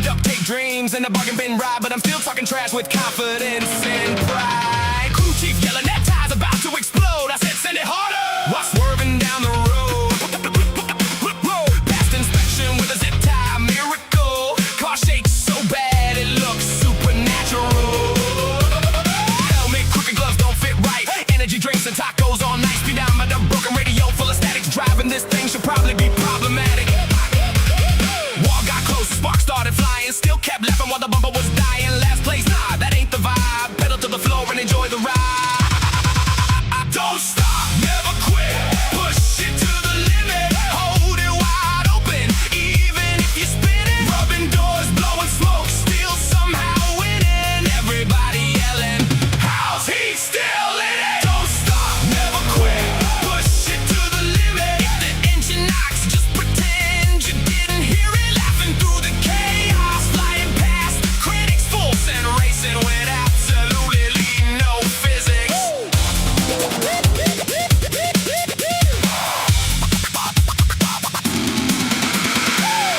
duct tape dreams and a bargain bin ride, but I'm still talking trash with confidence and pride. Crew chief yelling, that tire's about to explode. I said, send it harder. While swerving down the road, past inspection with a zip tie miracle. Car shakes so bad it looks supernatural. Helmet, crooked gloves don't fit right. Energy drinks and tacos all night. Speed down by the broken radio full of static. Driving this thing should probably be problematic. Wall got close, the spark started flying. Still kept laughing while the bumper was dying. Last place, nah, that ain't the vibe. Pedal to the floor and enjoy the ride. Don't stop, never quit. Push it to the limit. Hold it wide open, even if you're spinning. Rubbing doors, blowing smoke, still somehow winning. Everybody yelling, how's he still in it? Don't stop, never quit. Push it to the limit. If the engine knocks, just pretend you didn't hear it. Laughing through the chaos, flying past the critics. Full send racing with absolutely no physics.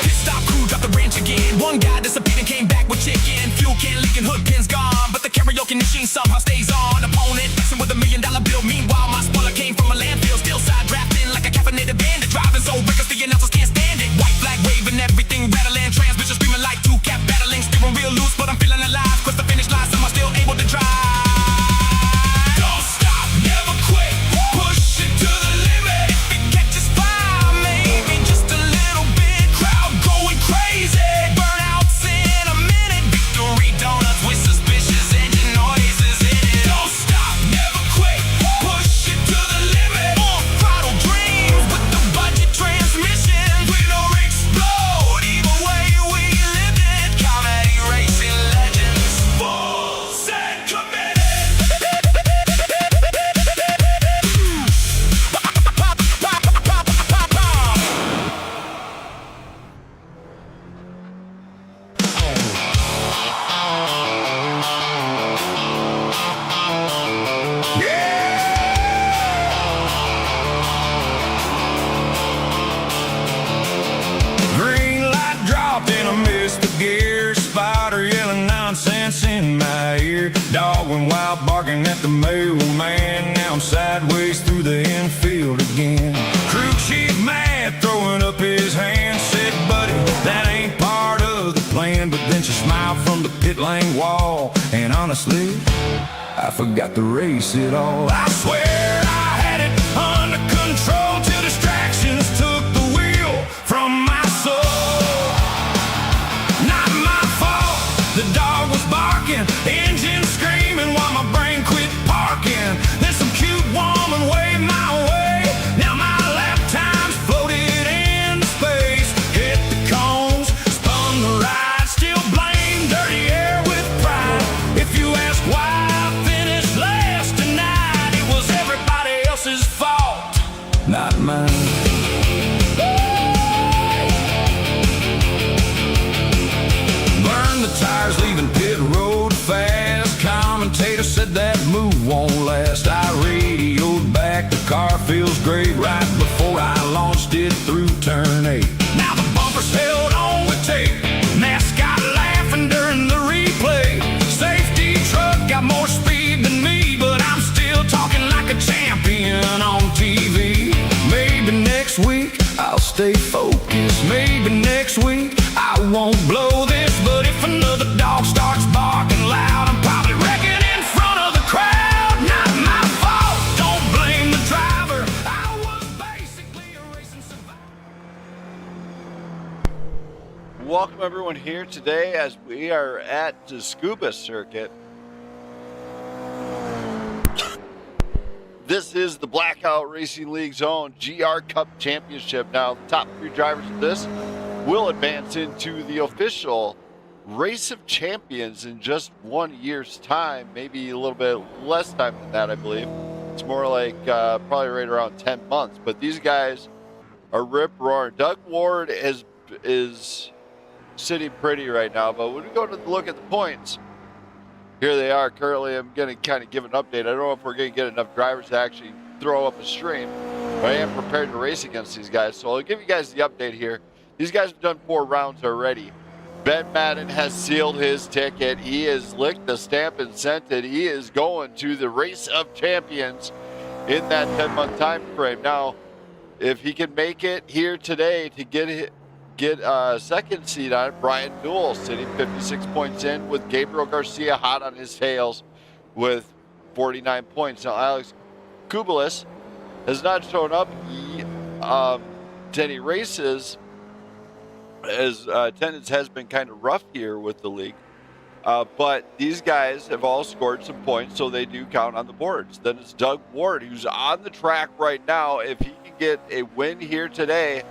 Pit stop crew dropped the wrench again. One guy disappeared and came back with chicken. Fuel can leaking, hood pins gone, but the karaoke machine somehow stays on. Opponent messing with $1 million bill. Meanwhile, my spoiler came from a landfill. Still side drafting like a caffeinated bandit. Driving so reckless the announcers can't stand it. White flag waving, everything rattling. Transmission screaming like two cap battling. Steering real loose, but I'm feeling alive. Cross the finish line, somehow still able to drive. Don't stop, never quit. Push it to the limit. If it catches fire, maybe just a little bit. Crowd going crazy. Burnouts in a minute. Victory donuts with suspicious engine noises in it. Don't stop, never quit. Push it to the limit. On throttle dreams with the budget transmission. We don't explode. Either way we lived it. Comedy racing legends. Full set committed. Green light dropped and I missed the gear. Spider yelling nonsense in my ear. Dog went wild barking at the mailman. Now I'm sideways through the infield again. Crew chief mad throwing up his hands. Said, buddy, that ain't part of the plan. But then she smiled from the pit lane wall. And honestly, I forgot to race it all. I swear I had it under control till distractions took the wheel from my soul. Not my fault, the dog was barking, engine screaming while my brain quit parking. Then some cute woman waved my way. Now my lap times floated in space. Hit the cones, spun the ride, still blame dirty air with pride. If you ask why I finished last tonight, it was everybody else's fault, not mine. Burn the tires, leaving pit road fast. Commentator said that move won't last. I radioed back, the car feels great. Right before I launched it through turn 8. Now the bumpers held on with tape. Mascot laughing during the replay. Safety truck got more speed than me, but I'm still talking like a champion on TV. Maybe next week I'll stay focused. Maybe next week I won't blow this. But if another dog starts barking loud, I'm probably wrecking in front of the crowd. Not my fault, don't blame the driver. I was basically a racing survivor. Welcome everyone here today as we are at the Tsukuba Circuit. This is the Blackout Racing League's own GR Cup Championship. Now, the top 3 drivers of this will advance into the official Race of Champions in just 1 year's time, maybe a little bit less time than that, I believe. It's more like probably right around 10 months. But these guys are rip-roaring. Doug Ward is sitting pretty right now, but when we go to look at the points, here they are. Currently, I'm going to kind of give an update. I don't know if we're going to get enough drivers to actually throw up a stream, but I am prepared to race against these guys. So I'll give you guys the update here. These guys have done 4 rounds already. Ben Madden has sealed his ticket. He has licked the stamp and sent it. He is going to the Race of Champions in that 10-month time frame. Now, if he can make it here today to get a second seed on it, Brian Newell sitting 56 points in with Gabriel Garcia hot on his tails with 49 points. Now, Alex Kubelis has not shown up to any races, as attendance has been kind of rough here with the league. But these guys have all scored some points, so they do count on the boards. Then it's Doug Ward, who's on the track right now. If he can get a win here today,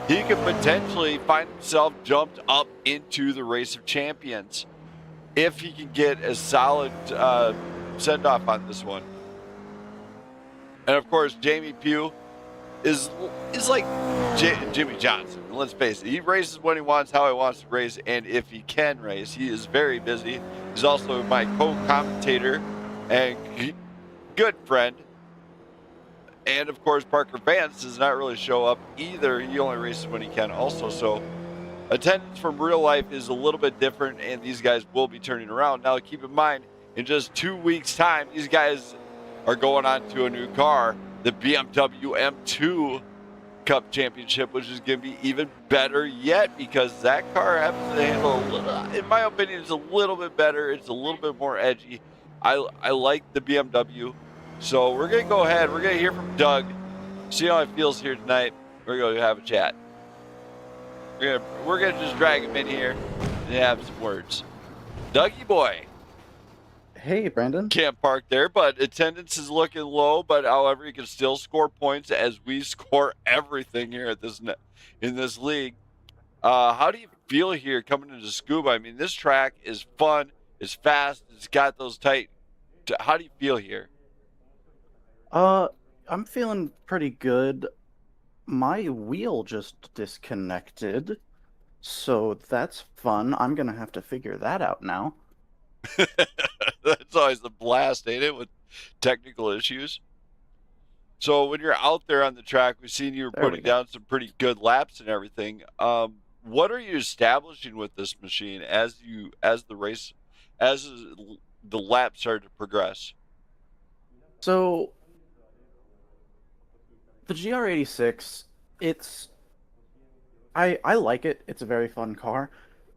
he could potentially find himself jumped up into the Race of Champions if he can get a solid send-off on this one. And, of course, Jamie Pugh is like Jimmy Johnson. Let's face it. He races when he wants, how he wants to race, and if he can race. He is very busy. He's also my co-commentator and good friend. And, of course, Parker Vance does not really show up either. He only races when he can also. So attendance from real life is a little bit different, and these guys will be turning around. Now, keep in mind, in just 2 weeks' time, these guys are going on to a new car, the BMW M2 Cup Championship, which is going to be even better yet because that car happens to handle a little, in my opinion, it's a little bit better. It's a little bit more edgy. I like the BMW. So we're going to go ahead. We're going to hear from Doug, see how he feels here tonight. We're going to have a chat. We're going to just drag him in here and have some words. Dougie boy. Hey, Brandon. Can't park there, but attendance is looking low. But however, you can still score points as we score everything here at in this league. How do you feel here coming into Tsukuba? I mean, this track is fun, it's fast, it's got those tight. How do you feel here? I'm feeling pretty good. My wheel just disconnected, so that's fun. I'm gonna have to figure that out now. That's always the blast, ain't it, with technical issues? So when you're out there on the track, we've seen you putting down some pretty good laps and everything. What are you establishing with this machine as the laps start to progress? So the GR86, I like it. It's a very fun car.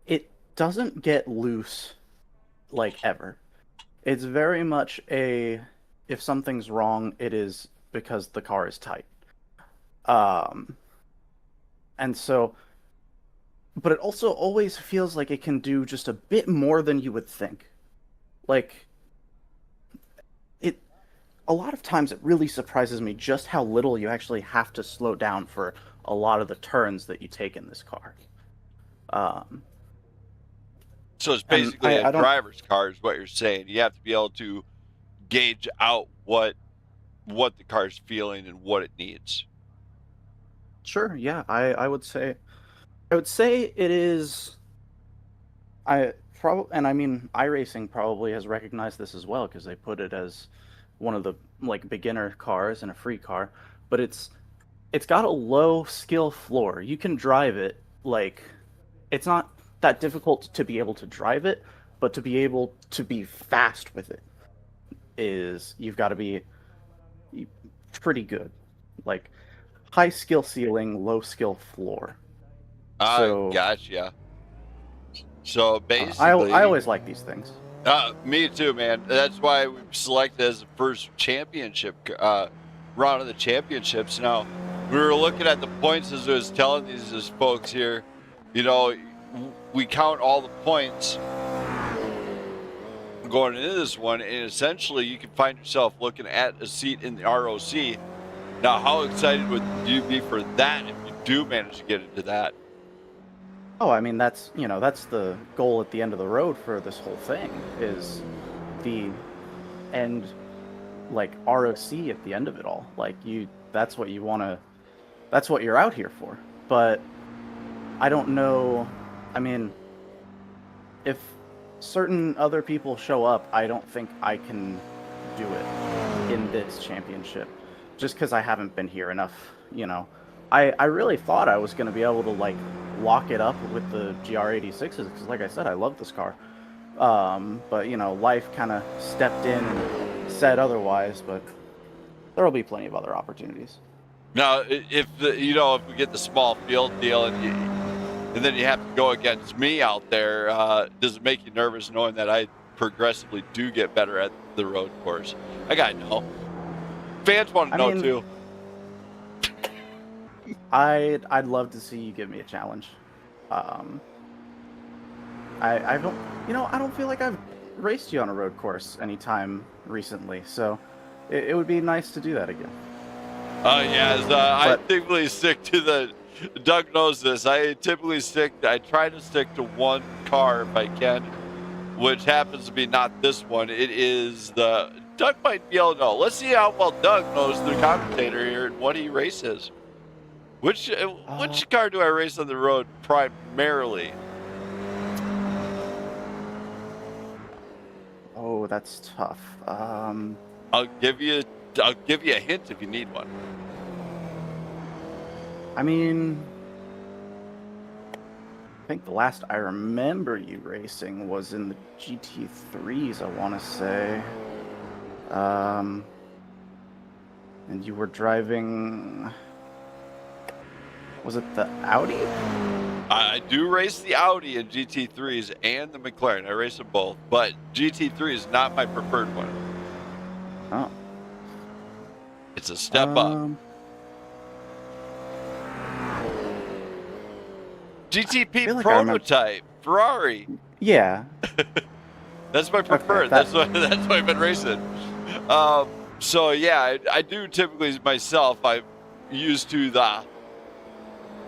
It doesn't get loose like ever. It's very much if something's wrong, it is because the car is tight. And so, but it also always feels like it can do just a bit more than you would think. Like, a lot of times it really surprises me just how little you actually have to slow down for a lot of the turns that you take in this car. So it's basically a driver's car is what you're saying. You have to be able to gauge out what the car's feeling and what it needs. Sure, yeah. I would say it is. And I mean, iRacing probably has recognized this as well because they put it as one of the beginner cars and a free car, but it's got a low skill floor. You can drive it, it's not that difficult to be able to drive it, but to be able to be fast with it you've got to be pretty good. High skill ceiling, low skill floor. So, gotcha. So basically, I always like these things. Me too, man. That's why we selected as the first championship round of the championships. Now, we were looking at the points as I was telling these folks here. You know, we count all the points going into this one, and essentially you can find yourself looking at a seat in the ROC. Now, how excited would you be for that if you do manage to get into that? Oh, I mean, that's the goal at the end of the road for this whole thing, is the end, ROC at the end of it all. That's what you want to, that's what you're out here for. But I don't know, I mean, if certain other people show up, I don't think I can do it in this championship, just because I haven't been here enough, I really thought I was going to be able to, lock it up with the GR86s because, like I said, I love this car. But you know, life kind of stepped in and said otherwise. But there will be plenty of other opportunities. Now, if if we get the small field deal and then you have to go against me out there, does it make you nervous knowing that I progressively do get better at the road course? I gotta know. Fans want to know too. I'd love to see you give me a challenge. I don't, I don't feel like I've raced you on a road course anytime recently, so it would be nice to do that again. I typically stick to the. Doug knows this. I try to stick to one car if I can, which happens to be not this one. It is the. Doug might be able to know. Let's see how well Doug knows the commentator here and what he races. Which car do I race on the road primarily? Oh, that's tough. I'll give you a hint if you need one. I mean, I think the last I remember you racing was in the GT3s, I want to say. And you were driving, was it the Audi? I do race the Audi in GT3s and the McLaren. I race them both, but GT3 is not my preferred one. Oh. It's a step up. GTP like prototype Ferrari. Yeah. That's my preferred. Okay, that's what I've been racing. So yeah, I do typically myself. I'm used to the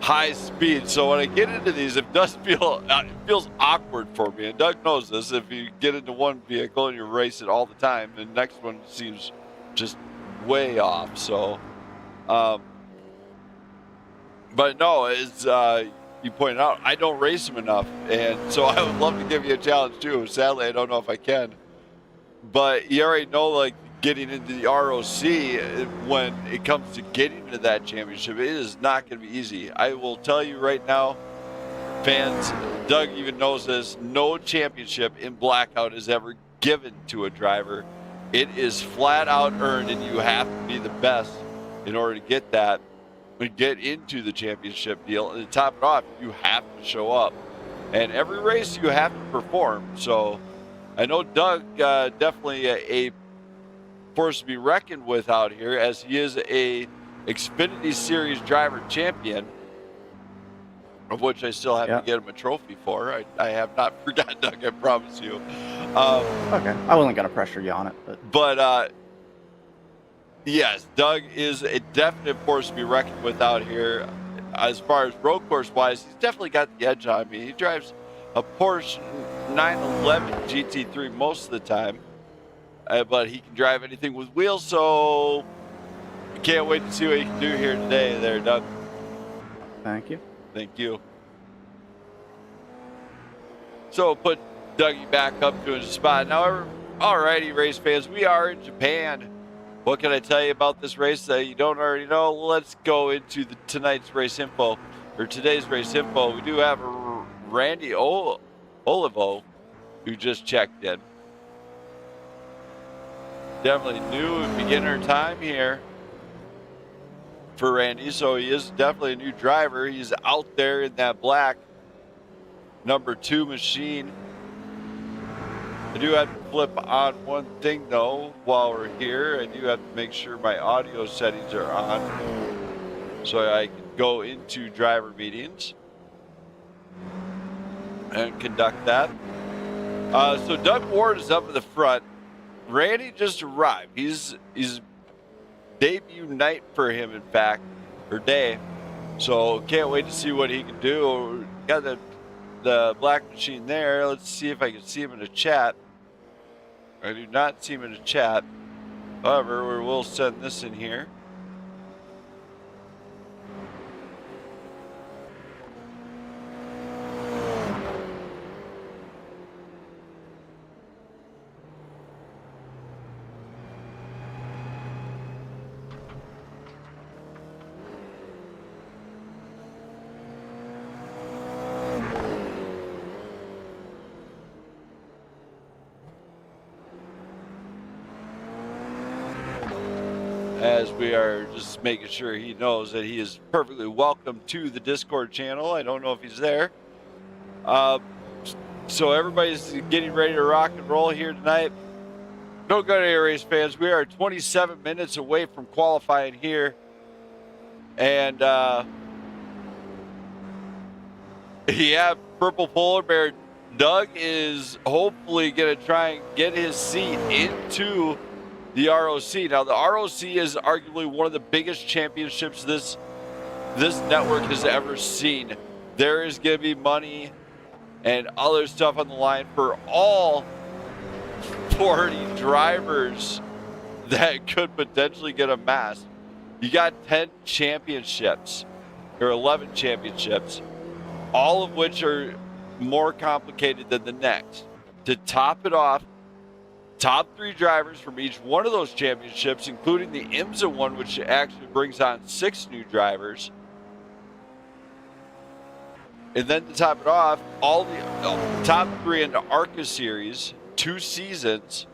high speed. So when I get into these, it feels awkward for me. And Doug knows this. If you get into one vehicle and you race it all the time, the next one seems just way off. So, but no, it's you pointed out, I don't race them enough, and so I would love to give you a challenge too. Sadly, I don't know if I can. But you already know, like, getting into the ROC, when it comes to getting to that championship, it is not going to be easy. I will tell you right now, fans, Doug even knows this, no championship in Blackout is ever given to a driver. It is flat out earned, and you have to be the best in order to get that. Get into the championship deal, and to top it off, you have to show up, and every race you have to perform. So I know Doug definitely a force to be reckoned with out here, as he is a Xfinity Series driver champion, of which I still have to get him a trophy for. I have not forgotten, Doug, I promise you. Okay, I wasn't gonna pressure you on it, but yes, Doug is a definite force to be reckoned with out here. As far as road course wise, he's definitely got the edge on me. He drives a Porsche 911 GT3 most of the time, but he can drive anything with wheels, so can't wait to see what he can do here today there, Doug. Thank you. Thank you. So put Dougie back up to his spot. Now, alrighty, race fans, we are in Japan. What can I tell you about this race that you don't already know? Let's go into tonight's race info, or today's race info. We do have Randy Olivo, who just checked in. Definitely new beginner time here for Randy, so he is definitely a new driver. He's out there in that black number 2 machine. I do have to flip on one thing though while we're here. I do have to make sure my audio settings are on so I can go into driver meetings and conduct that. So Doug Ward is up at the front. Randy just arrived. He's debut night for him, in fact, or day. So can't wait to see what he can do. Got the black machine there. Let's see if I can see him in the chat. I do not see him in the chat. However, we will send this in here. as we are just making sure he knows that he is perfectly welcome to the Discord channel. I don't know if he's there. So everybody's getting ready to rock and roll here tonight. Don't go to Air Race fans. We are 27 minutes away from qualifying here. And yeah, Purple Polar Bear Doug is hopefully going to try and get his seat into the ROC. Now, the ROC is arguably one of the biggest championships this network has ever seen. There is going to be money and other stuff on the line for all 40 drivers that could potentially get amassed. You got 10 championships, or 11 championships, all of which are more complicated than the next. To top it off, top 3 drivers from each one of those championships, including the IMSA one, which actually brings on 6 new drivers. And then to top it off, all the top 3 in the ARCA series, 2 seasons,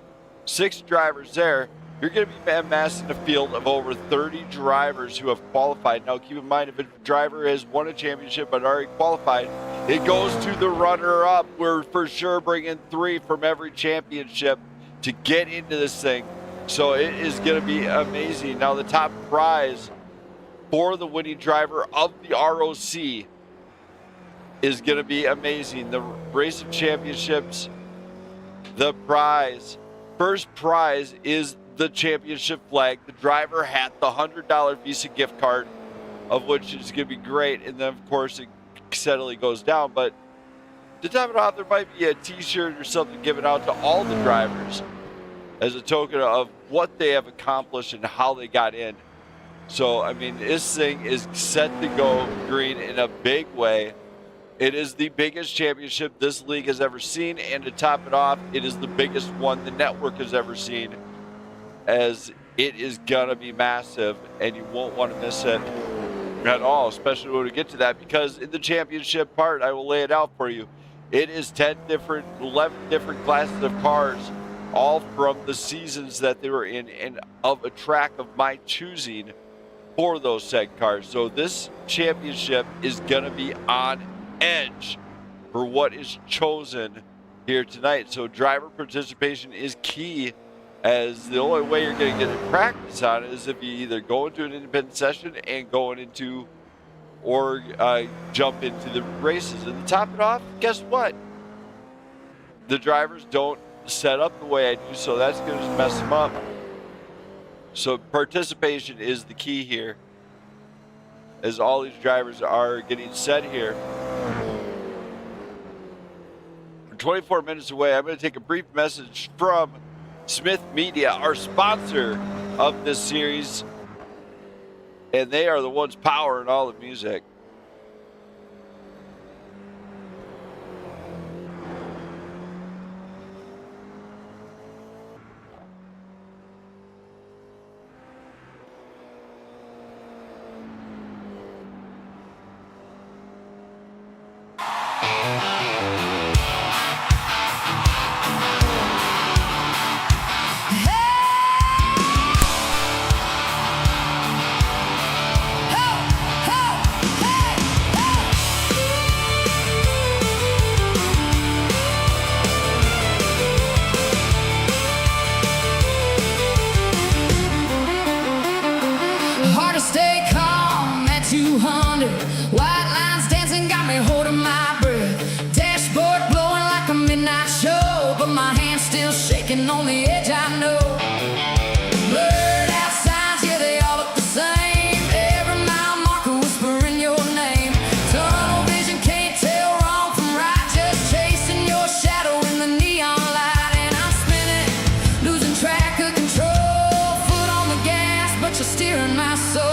6 drivers there. You're going to be amassing a field of over 30 drivers who have qualified. Now, keep in mind, if a driver has won a championship but already qualified, it goes to the runner-up. We're for sure bringing 3 from every championship to get into this thing. So it is going to be amazing. Now, the top prize for the winning driver of the ROC is going to be amazing. The Race of Championships, the prize, first prize is the championship flag, the driver hat, the $100 Visa gift card, of which is going to be great. And then, of course, it steadily goes down. But to top it off, there might be a t-shirt or something given out to all the drivers as a token of what they have accomplished and how they got in. So, I mean, this thing is set to go green in a big way. It is the biggest championship this league has ever seen, and to top it off, it is the biggest one the network has ever seen, as it is gonna be massive, and you won't want to miss it at all, especially when we get to that, because in the championship part, I will lay it out for you. It is 11 different classes of cars, all from the seasons that they were in, and of a track of my choosing for those said cars. So this championship is gonna be on edge for what is chosen here tonight. So driver participation is key, as the only way you're going to get practice on it is if you either go into an independent session and going into or jump into the races. And to top it off, guess what? The drivers don't set up the way I do, so that's going to mess them up. So participation is the key here, as all these drivers are getting set here. We're 24 minutes away. I'm going to take a brief message from Smith Media, our sponsor of this series, and they are the ones powering all the music. Hard to stay calm at 200. White lines dancing got me holding my breath. Dashboard blowing like a midnight show, but my hand's still shaking on the edge, I know. Blurred out signs, yeah, they all look the same. Every mile marker whispering your name. Tunnel vision can't tell wrong from right, just chasing your shadow in the neon light. And I'm spinning, losing track of control. Foot on the gas, but you're steering my soul.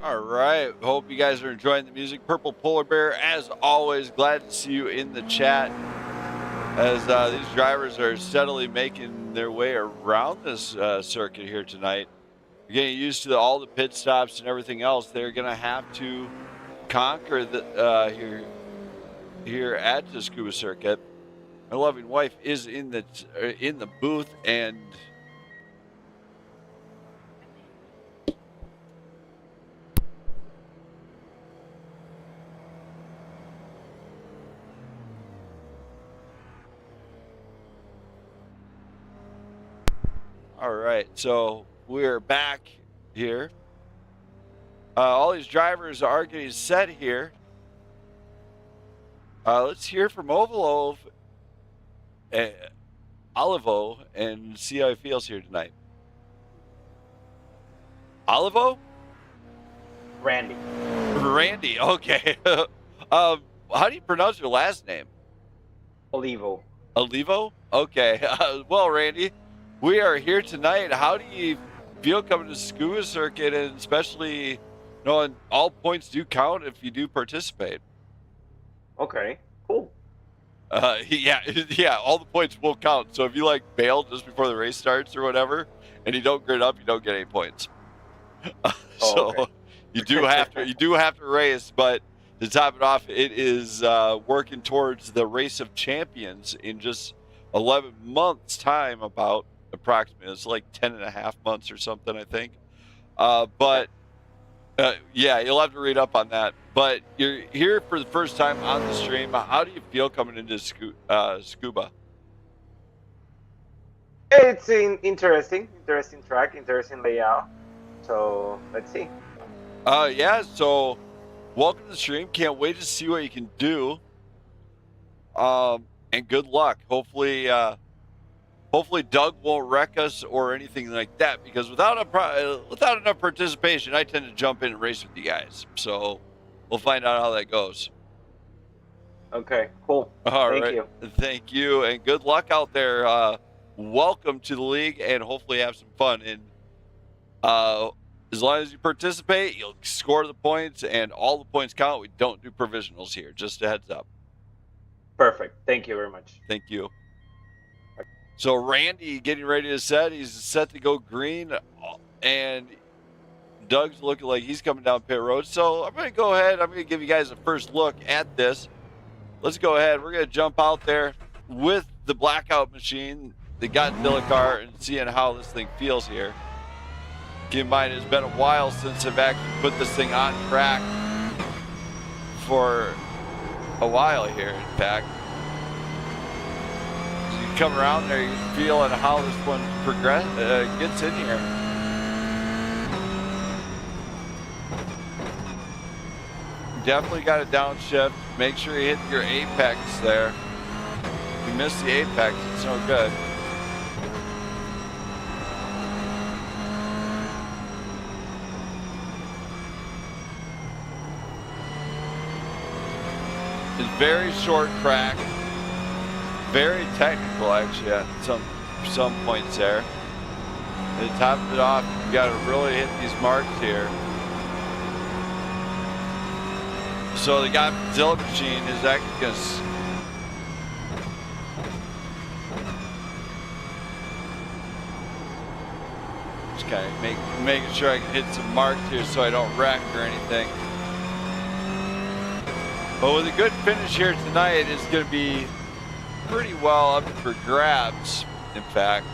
All right. Hope you guys are enjoying the music. Purple Polar Bear, as always, glad to see you in the chat as these drivers are steadily making their way around this circuit here tonight. You're getting used to all the pit stops and everything else. They're going to have to conquer the here at the Tsukuba Circuit. My loving wife is in the booth, and all right, so we're back here. All these drivers are getting set here. Let's hear from Olivo and see how he feels here tonight. Olivo? Randy. Randy, okay. How do you pronounce your last name? Olivo. Olivo? Okay. Well, Randy, we are here tonight. How do you feel coming to Tsukuba Circuit, and especially knowing all points do count if you do participate? Okay, cool. Yeah, all the points will count. So if you like bail just before the race starts or whatever, and you don't grid up, you don't get any points. Okay. you do have to race, but to top it off, it is working towards the Race of Champions in just 11 months' time, about approximately. It's like 10 and a half months or something, I think. Yeah, you'll have to read up on that. But you're here for the first time on the stream. How do you feel coming into Tsukuba? It's an interesting track, interesting layout. So let's see. Yeah, so welcome to the stream. Can't wait to see what you can do. And good luck. Hopefully Doug won't wreck us or anything like that, because without enough participation, I tend to jump in and race with you guys. So we'll find out how that goes. Okay, cool. Thank you. Thank you, and good luck out there. Welcome to the league, and hopefully have some fun. And as long as you participate, you'll score the points, and all the points count. We don't do provisionals here. Just a heads up. Perfect. Thank you very much. Thank you. So Randy getting ready to set. He's set to go green, and Doug's looking like he's coming down pit road. So I'm going to go ahead. I'm going to give you guys a first look at this. Let's go ahead. We're going to jump out there with the Blackout machine, the Godzilla car, and seeing how this thing feels here. Keep in mind, it's been a while since I've actually put this thing on track for a while here, in fact. Come around there, you feeling how this one gets in here. Definitely got a downshift. Make sure you hit your apex there. If you miss the apex, it's no good. It's very short track. Very technical, actually, at some points there. To top it off, you got to really hit these marks here. So the Godzilla machine is actually going to just kind of making sure I can hit some marks here so I don't wreck or anything. But with a good finish here tonight, it's going to be pretty well up for grabs, in fact.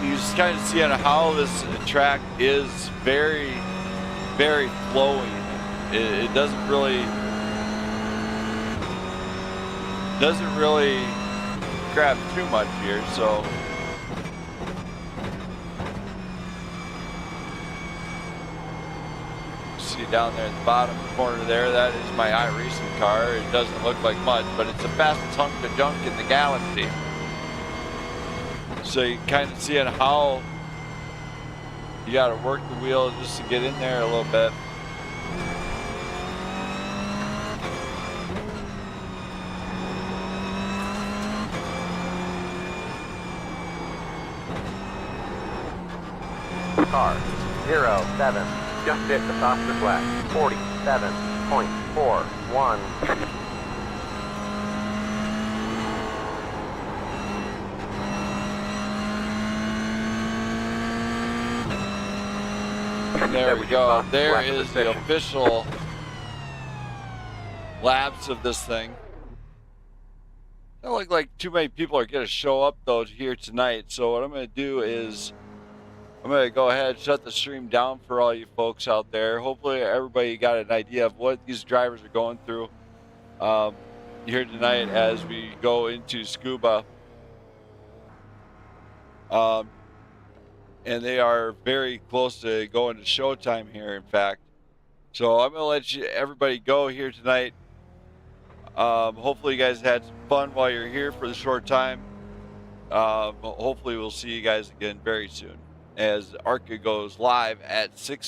You just kind of see how this track is very, very flowing. It doesn't really grab too much here, so see down there at the bottom corner there, that is my iRacing car. It doesn't look like much, but it's the fastest hunk of junk in the galaxy. So you kind of see how You got to work the wheel just to get in there a little bit. Car 07 just hit the Foster flat 47.41. There we go. There is the official laps of this thing. Don't look like too many people are going to show up though here tonight. So what I'm going to do is I'm going to go ahead and shut the stream down for all you folks out there. Hopefully everybody got an idea of what these drivers are going through here tonight as we go into Tsukuba. And they are very close to going to showtime here, in fact. So I'm going to let everybody go here tonight. Hopefully you guys had some fun while you're here for the short time. Hopefully we'll see you guys again very soon as ARCA goes live at 6